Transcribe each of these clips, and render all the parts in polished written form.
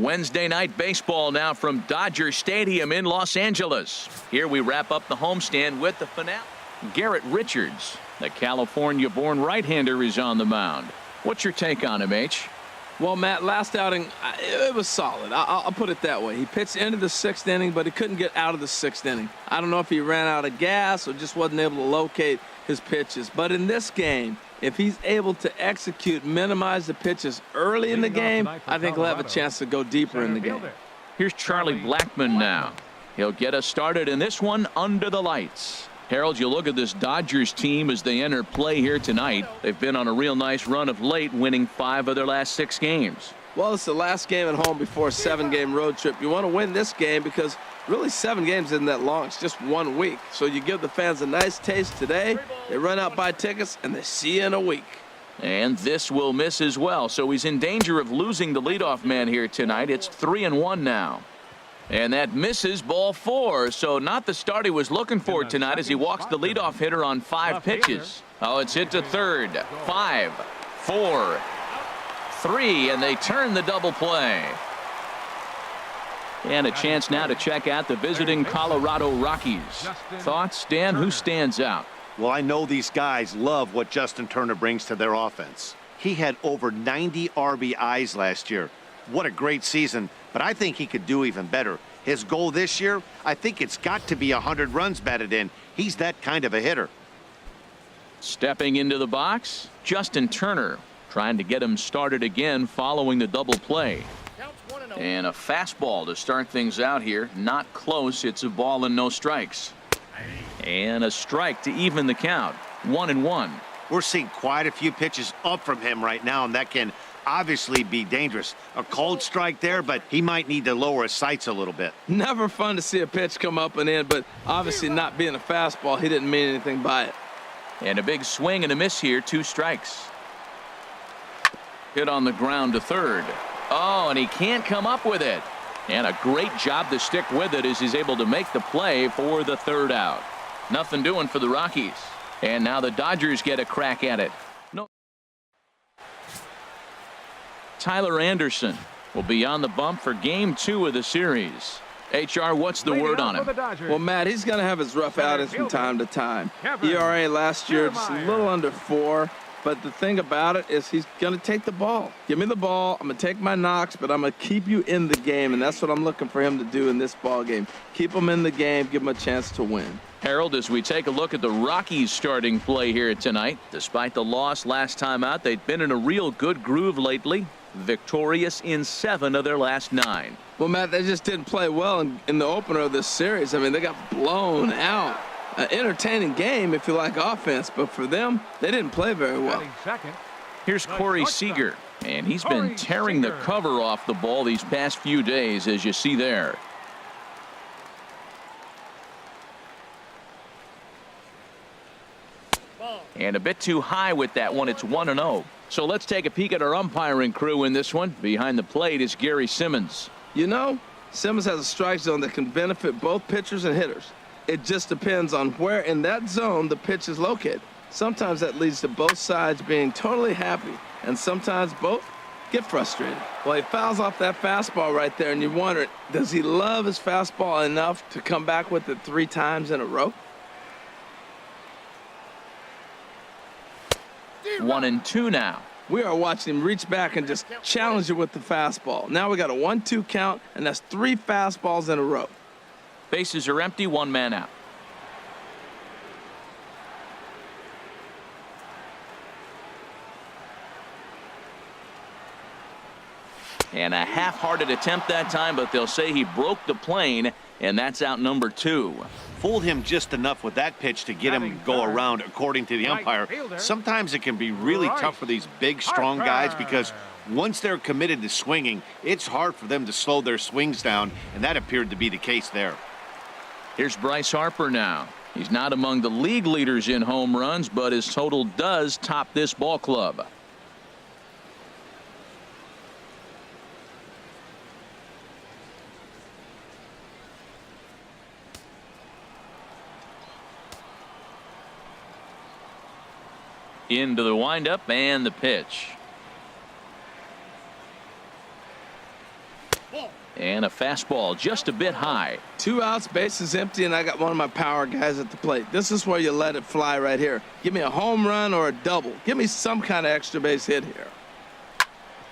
Wednesday night baseball now from Dodger Stadium in Los Angeles. Here we wrap up the homestand with the finale. Garrett Richards, the California-born right-hander, is on the mound. What's your take on him, H? Well, Matt, last outing, it was solid. I'll put it that way. He pitched into the 6th inning, but he couldn't get out of the 6th inning. I don't know if he ran out of gas or just wasn't able to locate his pitches. But in this game, if he's able to execute, minimize the pitches early in the game, I think he'll have a chance to go deeper in the game. Here's Charlie Blackmon now. He'll get us started in this one under the lights. Harold, you look at this Dodgers team as they enter play here tonight. They've been on a real nice run of late, winning 5 of their last 6 games. Well, it's the last game at home before a 7-game road trip. You want to win this game because really 7 games isn't that long. It's just 1 week. So you give the fans a nice taste today. They run out, buy tickets, and they see you in a week. And this will miss as well. So he's in danger of losing the leadoff man here tonight. It's 3-1 now. And that misses, ball 4. So not the start he was looking for tonight as he walks the leadoff hitter on 5 pitches. Oh, it's hit to third. 5, 4, 3, and they turn the double play. And a chance now to check out the visiting Colorado Rockies. Thoughts, Dan? Who stands out? Well, I know these guys love what Justin Turner brings to their offense. He had over 90 RBIs last year. What a great season, but I think he could do even better. His goal this year, I think it's got to be 100 runs batted in. He's that kind of a hitter. Stepping into the box, Justin Turner trying to get him started again following the double play. And a fastball to start things out here. Not close. It's a ball and no strikes. And a strike to even the count. 1-1. We're seeing quite a few pitches up from him right now, and that can obviously be dangerous. A cold strike there, but he might need to lower his sights a little bit. Never fun to see a pitch come up and in, but obviously not being a fastball, he didn't mean anything by it. And a big swing and a miss here. 2 strikes. Hit on the ground to third. Oh, and he can't come up with it. And a great job to stick with it as he's able to make the play for the 3rd out. Nothing doing for the Rockies. And now the Dodgers get a crack at it. Tyler Anderson will be on the bump for game 2 of the series. HR, what's the word on him? Well, Matt, he's going to have his rough outings from time to time. ERA last year just a little under 4. But the thing about it is he's going to take the ball. Give me the ball. I'm going to take my knocks, but I'm going to keep you in the game. And that's what I'm looking for him to do in this ball game. Keep him in the game. Give him a chance to win. Harold, as we take a look at the Rockies starting play here tonight, despite the loss last time out, they've been in a real good groove lately. Victorious in 7 of their last 9. Well, Matt, they just didn't play well in the opener of this series. I mean, they got blown out. An entertaining game if you like offense, but for them, they didn't play very well. Here's Corey Seager, and he's been tearing the cover off the ball these past few days, as you see there. And a bit too high with that one. It's 1-0. So let's take a peek at our umpiring crew in this one. Behind the plate is Gary Simmons. You know, Simmons has a strike zone that can benefit both pitchers and hitters. It just depends on where in that zone the pitch is located. Sometimes that leads to both sides being totally happy, and sometimes both get frustrated. Well, he fouls off that fastball right there, and you wonder, does he love his fastball enough to come back with it 3 times in a row? 1-2 now. We are watching him reach back and just challenge it with the fastball. Now we got a 1-2 count, and that's 3 fastballs in a row. Bases are empty, 1 man out. And a half-hearted attempt that time, but they'll say he broke the plane, and that's out number 2. Fooled him just enough with that pitch to get him to go around, according to the umpire. Sometimes it can be really tough for these big, strong guys because once they're committed to swinging, it's hard for them to slow their swings down, and that appeared to be the case there. Here's Bryce Harper now. He's not among the league leaders in home runs, but his total does top this ball club. Into the windup and the pitch. And a fastball just a bit high. 2 outs, bases empty, and I got one of my power guys at the plate. This is where you let it fly right here. Give me a home run or a double. Give me some kind of extra base hit here.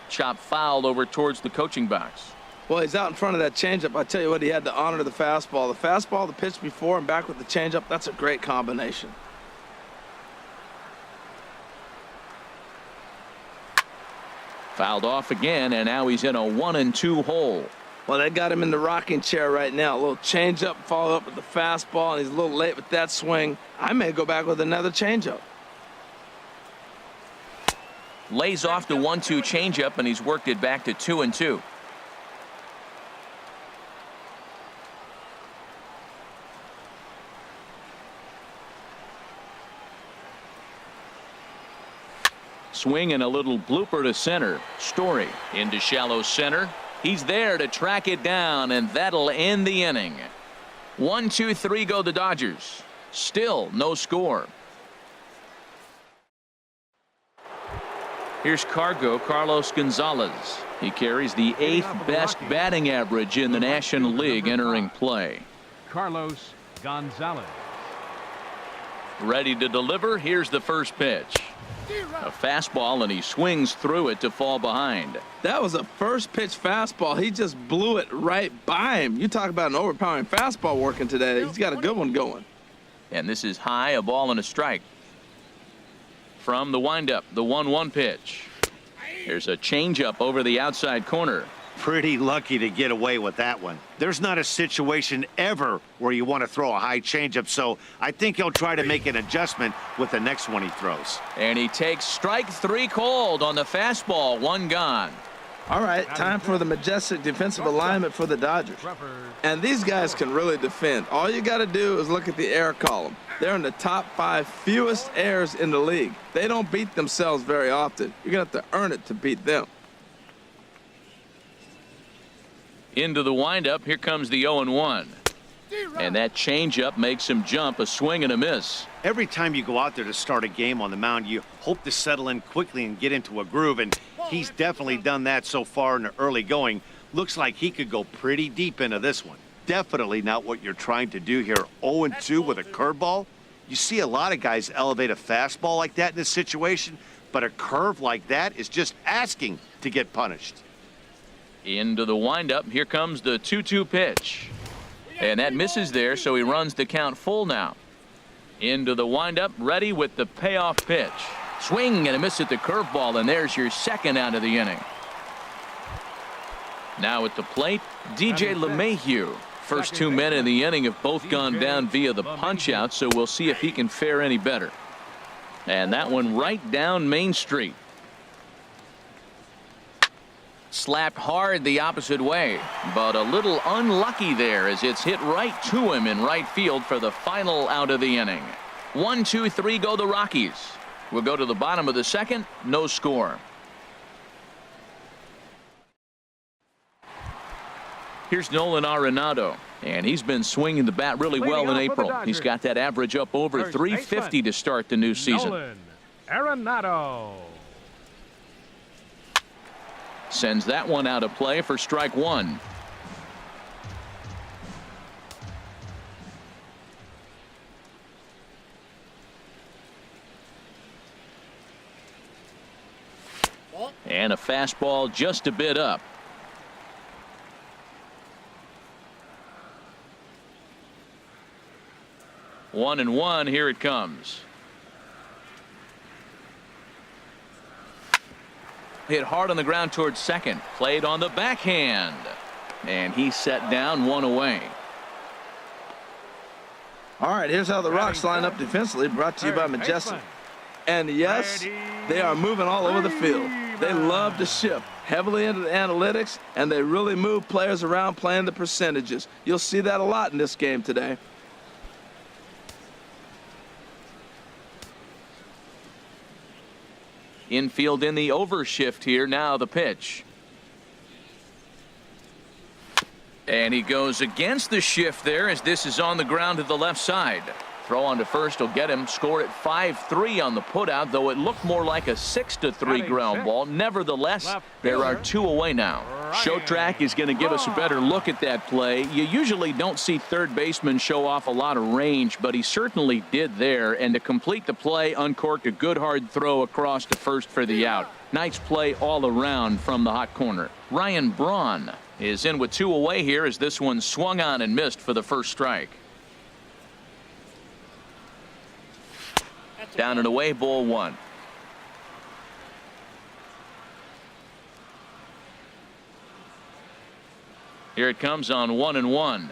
Chop fouled over towards the coaching box. Well, he's out in front of that changeup. I tell you what, he had to honor the fastball. The fastball, the pitch before, and back with the changeup, that's a great combination. Fouled off again, and now he's in a 1-2 hole. Well, they got him in the rocking chair right now. A little changeup, follow up with the fastball, and he's a little late with that swing. I may go back with another changeup. Lays off the 1-2 changeup, and he's worked it back to 2-2. Swing and a little blooper to center. Story into shallow center. He's there to track it down, and that'll end the inning. 1-2-3 go the Dodgers. Still no score. Here's Carlos Gonzalez. He carries the 8th best batting average in the National League entering play. Carlos Gonzalez. Ready to deliver. Here's the first pitch. A fastball, and he swings through it to fall behind. That was a first pitch fastball. He just blew it right by him. You talk about an overpowering fastball working today. He's got a good one going. And this is high, a ball and a strike. From the windup, the 1-1 pitch. There's a changeup over the outside corner. Pretty lucky to get away with that one. There's not a situation ever where you want to throw a high changeup, so I think he'll try to make an adjustment with the next one he throws. And he takes strike 3 called on the fastball. 1 gone. All right, time for the majestic defensive alignment for the Dodgers. And these guys can really defend. All you got to do is look at the error column. They're in the top 5 fewest errors in the league. They don't beat themselves very often. You're going to have to earn it to beat them. Into the windup. Here comes the 0-1. And that changeup makes him jump. A swing and a miss. Every time you go out there to start a game on the mound, you hope to settle in quickly and get into a groove, and he's definitely done that so far in the early going. Looks like he could go pretty deep into this one. Definitely not what you're trying to do here. 0-2 with a curveball. You see a lot of guys elevate a fastball like that in this situation, but a curve like that is just asking to get punished. Into the windup. Here comes the 2-2 pitch. And that misses there, so he runs the count full now. Into the windup, ready with the payoff pitch. Swing and a miss at the curveball, and there's your second out of the inning. Now at the plate, DJ LeMahieu. First 2 men in the inning have both gone down via the punch-out, so we'll see if he can fare any better. And that one right down Main Street. Slapped hard the opposite way, but a little unlucky there as it's hit right to him in right field for the final out of the inning. 1-2-3 go the Rockies. We'll go to the bottom of the second. No score. Here's Nolan Arenado, and he's been swinging the bat really well in April. He's got that average up over 350 to start the new season. Nolan Arenado. Sends that one out of play for strike 1. And a fastball just a bit up. One and one. Here it comes. Hit hard on the ground towards second. Played on the backhand. And he set down one away. All right, here's how the Rocks line up defensively, brought to you by Majestic. And yes, they are moving all over the field. They love to shift heavily into the analytics, and they really move players around playing the percentages. You'll see that a lot in this game today. Infield in the overshift here. Now the pitch. And he goes against the shift there as this is on the ground to the left side. Throw on to first will get him. Score at 5-3 on the putout, though it looked more like a 6-3 ground ball. Nevertheless, there are two away now. Show Track is going to give us a better look at that play. You usually don't see third baseman show off a lot of range, but he certainly did there. And to complete the play, uncorked a good hard throw across to first for the out. Nice play all around from the hot corner. Ryan Braun is in with 2 away here as this one swung on and missed for the first strike. Down and away, ball 1. Here it comes on 1-1.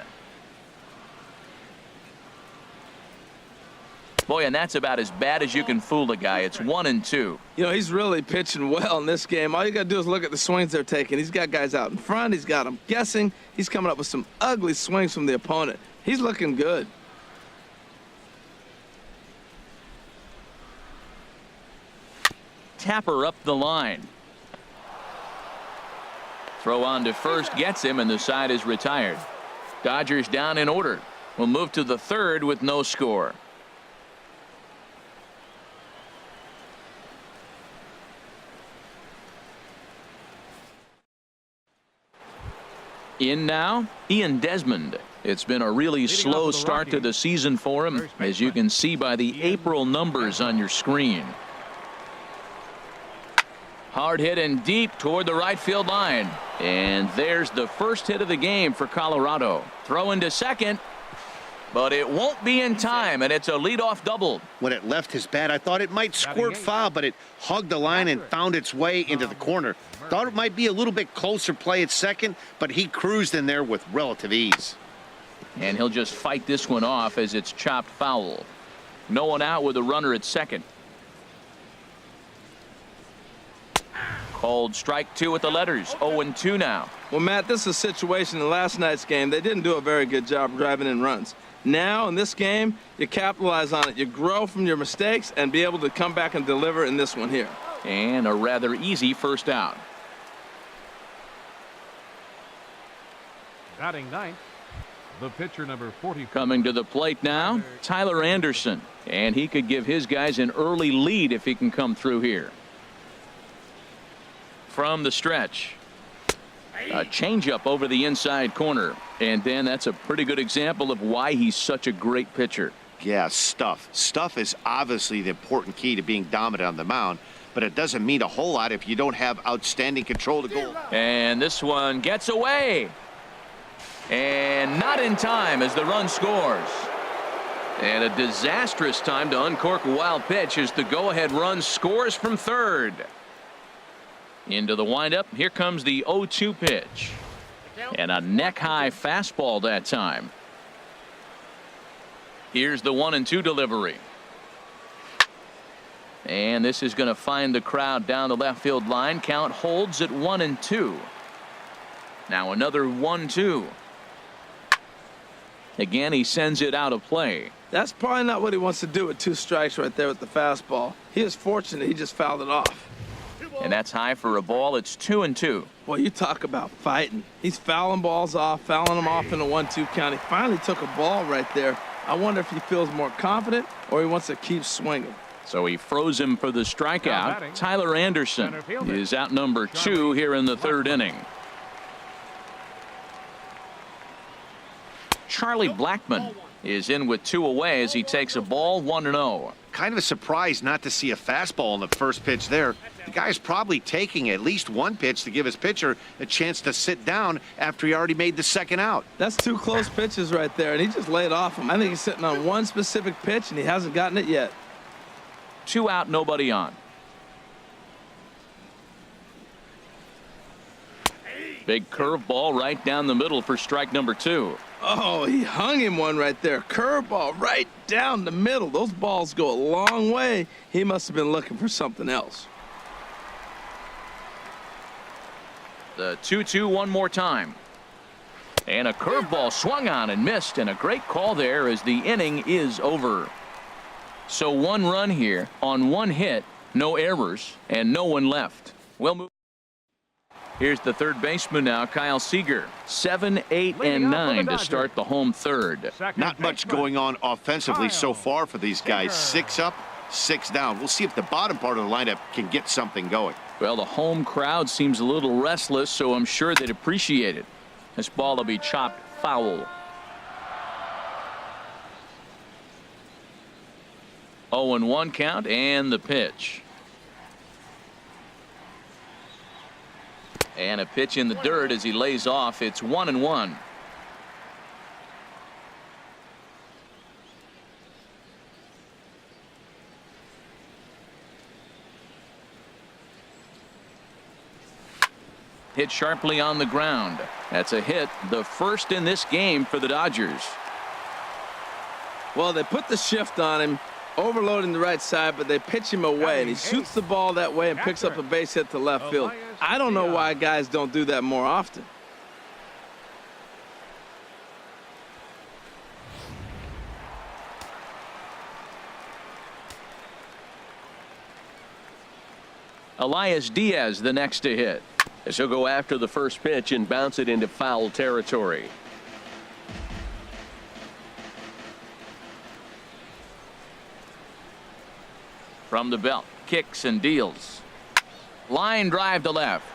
Boy, and that's about as bad as you can fool a guy. It's 1-2. You know, he's really pitching well in this game. All you got to do is look at the swings they're taking. He's got guys out in front. He's got them guessing. He's coming up with some ugly swings from the opponent. He's looking good. Tapper up the line. Throw on to first gets him, and the side is retired. Dodgers down in order. We'll move to the third with no score. In now, Ian Desmond. It's been a really slow start to the season for him, as you can see by the April numbers on your screen. Hard hit and deep toward the right field line. And there's the first hit of the game for Colorado. Throw into second, but it won't be in time, and it's a leadoff double. When it left his bat, I thought it might squirt foul, but it hugged the line and found its way into the corner. Thought it might be a little bit closer play at second, but he cruised in there with relative ease. And he'll just fight this one off as it's chopped foul. No one out with a runner at second. Called strike 2 with the letters. 0-2 now. Well, Matt, this is a situation in last night's game. They didn't do a very good job driving in runs. Now, in this game, you capitalize on it. You grow from your mistakes and be able to come back and deliver in this one here. And a rather easy first out. Batting ninth, the pitcher number 40. Coming to the plate now, Tyler Anderson. And he could give his guys an early lead if he can come through here. From the stretch, a changeup over the inside corner, and Dan, that's a pretty good example of why he's such a great pitcher. Yeah, stuff is obviously the important key to being dominant on the mound, but it doesn't mean a whole lot if you don't have outstanding control to goal. And this one gets away, and not in time as the run scores. And a disastrous time to uncork a wild pitch as the go-ahead run scores from third. Into the windup. Here comes the 0-2 pitch. And a neck-high fastball that time. Here's the 1-2 delivery. And this is going to find the crowd down the left field line. Count holds at 1-2. Now another 1-2. Again, he sends it out of play. That's probably not what he wants to do with 2 strikes right there with the fastball. He is fortunate he just fouled it off. And that's high for a ball. It's 2-2. Well, you talk about fighting. He's fouling balls off, fouling them off in a 1-2 count. He finally took a ball right there. I wonder if he feels more confident or he wants to keep swinging. So he froze him for the strikeout. Tyler Anderson is out number 2 here in the third inning. Charlie Blackmon is in with 2 away as he takes a ball 1-0. Kind of surprised not to see a fastball on the first pitch there. The guy's probably taking at least one pitch to give his pitcher a chance to sit down after he already made the second out. That's 2 close pitches right there, and he just laid off him. I think he's sitting on one specific pitch, and he hasn't gotten it yet. 2 out, nobody on. Big curveball right down the middle for strike number 2. Oh, he hung him one right there. Curveball right down the middle. Those balls go a long way. He must have been looking for something else. The 2-2 one more time. And a curveball swung on and missed, and a great call there as the inning is over. So 1 run here on 1 hit, no errors, and no one left. We'll move. Here's the third baseman now, Kyle Seager. 7, 8, and 9 to start the home third. Not much going on offensively so far for these guys. 6 up, 6 down. We'll see if the bottom part of the lineup can get something going. Well, the home crowd seems a little restless, so I'm sure they'd appreciate it. This ball will be chopped foul. 0-1 count and the pitch. And a pitch in the dirt as he lays off. It's 1-1. Hit sharply on the ground. That's a hit, the first in this game for the Dodgers. Well, they put the shift on him, overloading the right side, but they pitch him away, and he shoots the ball that way and picks up a base hit to left field. I don't know why guys don't do that more often. Elias Diaz the next to hit. As he'll go after the first pitch and bounce it into foul territory. From the belt, kicks and deals. Line drive to left.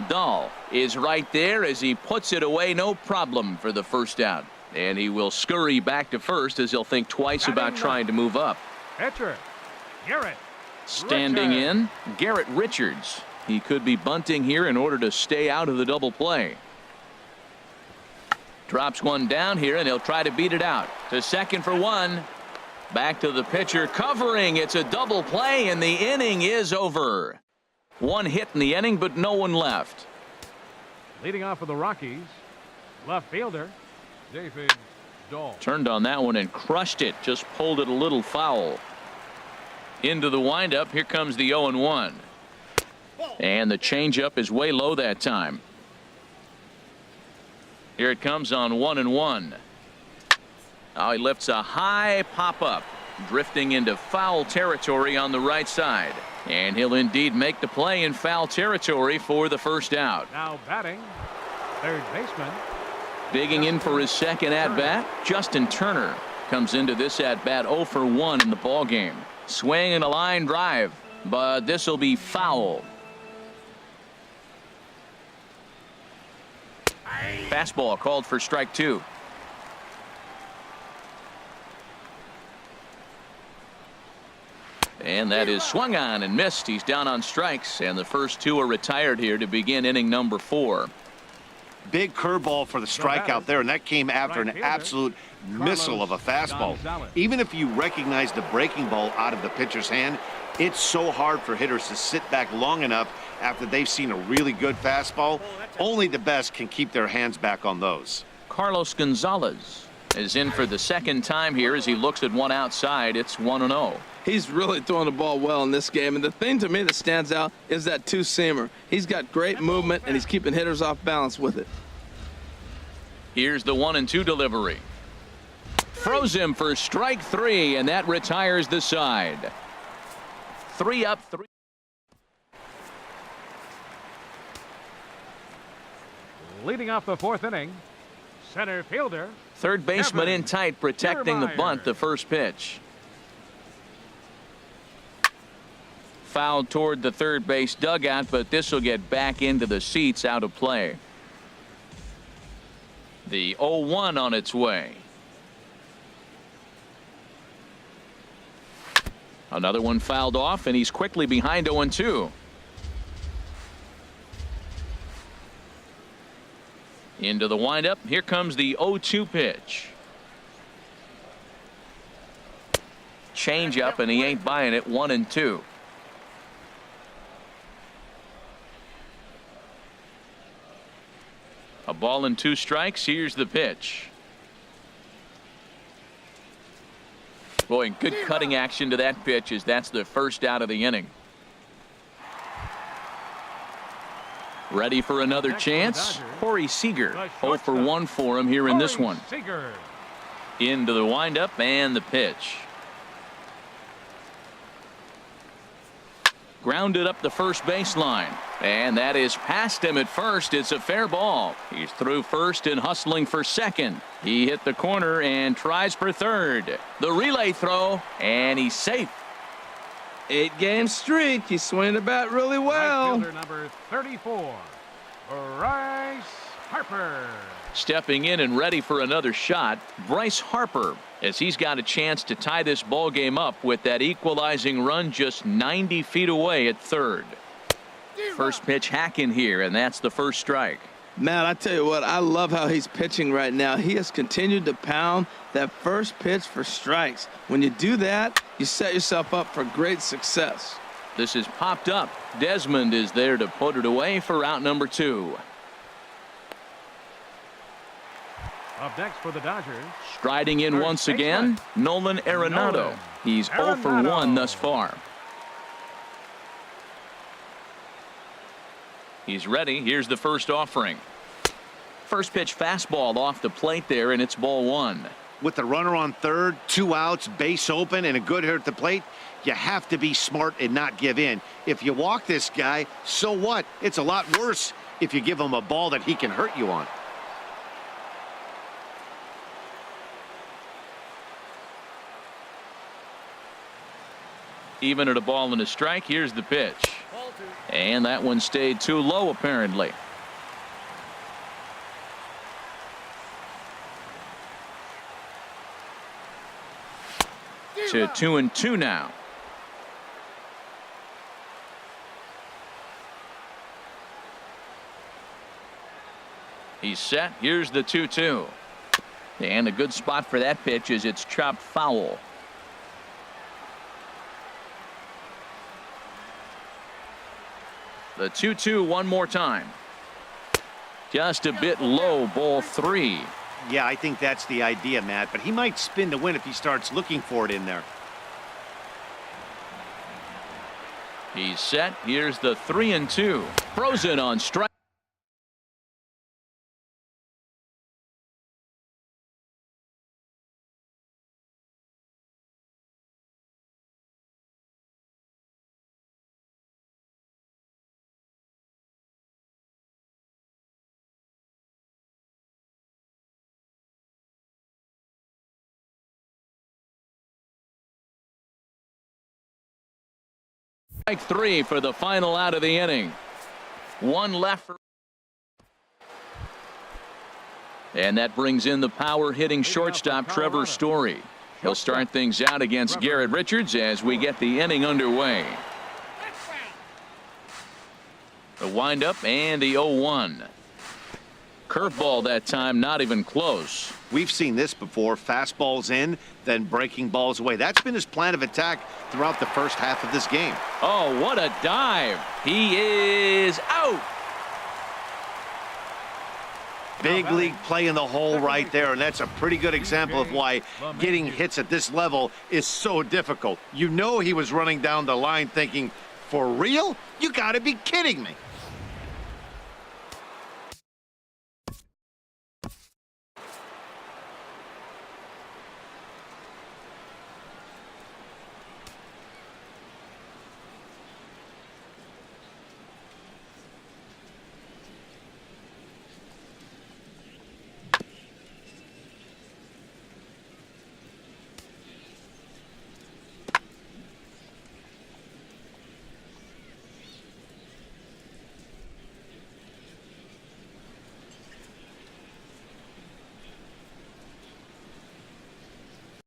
Dahl is right there as he puts it away, no problem for the first out. And he will scurry back to first as he'll think twice about trying to move up. Pitcher, Garrett. Standing in, Garrett Richards. He could be bunting here in order to stay out of the double play. Drops one down here, and he'll try to beat it out. To second for one. Back to the pitcher, covering. It's a double play, and the inning is over. One hit in the inning, but no one left. Leading off for the Rockies, left fielder, David Dahl. Turned on that one and crushed it. Just pulled it a little foul. Into the windup. Here comes the 0-1. And the changeup is way low that time. Here it comes on 1-1. Now he lifts a high pop up, drifting into foul territory on the right side. And he'll indeed make the play in foul territory for the first out. Now batting, third baseman. Digging in for his second at bat, Justin Turner comes into this at bat 0 for 1 in the ball game. Swing and a line drive, but this will be foul. Fastball called for strike 2. And that is swung on and missed. He's down on strikes, and the first two are retired here to begin inning number 4. Big curveball for the strikeout there, and that came after an absolute missile of a fastball. Even if you recognize the breaking ball out of the pitcher's hand, it's so hard for hitters to sit back long enough after they've seen a really good fastball. Only the best can keep their hands back on those. Carlos Gonzalez is in for the second time here as he looks at one outside. It's 1-0. He's really throwing the ball well in this game, and the thing to me that stands out is that two-seamer. He's got great movement, and he's keeping hitters off balance with it. Here's the 1-2 delivery. Throws him for strike 3, and that retires the side. 3 up, 3. Leading off the fourth inning, center fielder. Third baseman in tight, protecting the bunt, the first pitch. Fouled toward the third base dugout, but this will get back into the seats, out of play. The 0-1 on its way. Another one fouled off, and he's quickly behind 0-2. Into the windup. Here comes the 0-2 pitch. Change up, and he ain't buying it. 1-2. A ball and 2 strikes. Here's the pitch. Boy, good cutting action to that pitch as that's the first out of the inning. Ready for another chance? Corey Seager. 0 for 1 for him here in this one. Into the windup and the pitch. Grounded up the first baseline. And that is past him at first. It's a fair ball. He's through first and hustling for second. He hit the corner and tries for third. The relay throw, and he's safe. 8-game streak. He's swinging the bat really well. Right fielder number 34, Bryce Harper. Stepping in and ready for another shot, Bryce Harper, as he's got a chance to tie this ball game up with that equalizing run just 90 feet away at third. First pitch hacking here, and that's the first strike. Matt, I tell you what, I love how he's pitching right now. He has continued to pound that first pitch for strikes. When you do that, you set yourself up for great success. This is popped up. Desmond is there to put it away for out number 2. Up next for the Dodgers. Striding in once again, Nolan Arenado. He's 0 for 1 thus far. He's ready. Here's the first offering. First pitch fastball off the plate there, and it's ball 1. With the runner on third, 2 outs, base open, and a good hitter at the plate, you have to be smart and not give in. If you walk this guy, so what? It's a lot worse if you give him a ball that he can hurt you on. Even at a ball and a strike, here's the pitch. And that one stayed too low, apparently. To 2-2 now. He's set. Here's the 2-2. And a good spot for that pitch is it's chopped foul. The 2-2 one more time. Just a bit low, ball 3. Yeah, I think that's the idea, Matt, but he might spin to win if he starts looking for it in there. He's set. Here's the 3-2. Frozen on strike. Strike 3 for the final out of the inning. 1 left. And that brings in the power hitting shortstop Trevor Story. He'll start things out against Garrett Richards as we get the inning underway. The windup and the 0-1. Curveball that time, not even close. We've seen this before. Fastballs in, then breaking balls away. That's been his plan of attack throughout the first half of this game. Oh, what a dive. He is out. Big league play in the hole right there, and that's a pretty good example of why getting hits at this level is so difficult. You know he was running down the line thinking, for real? You got to be kidding me.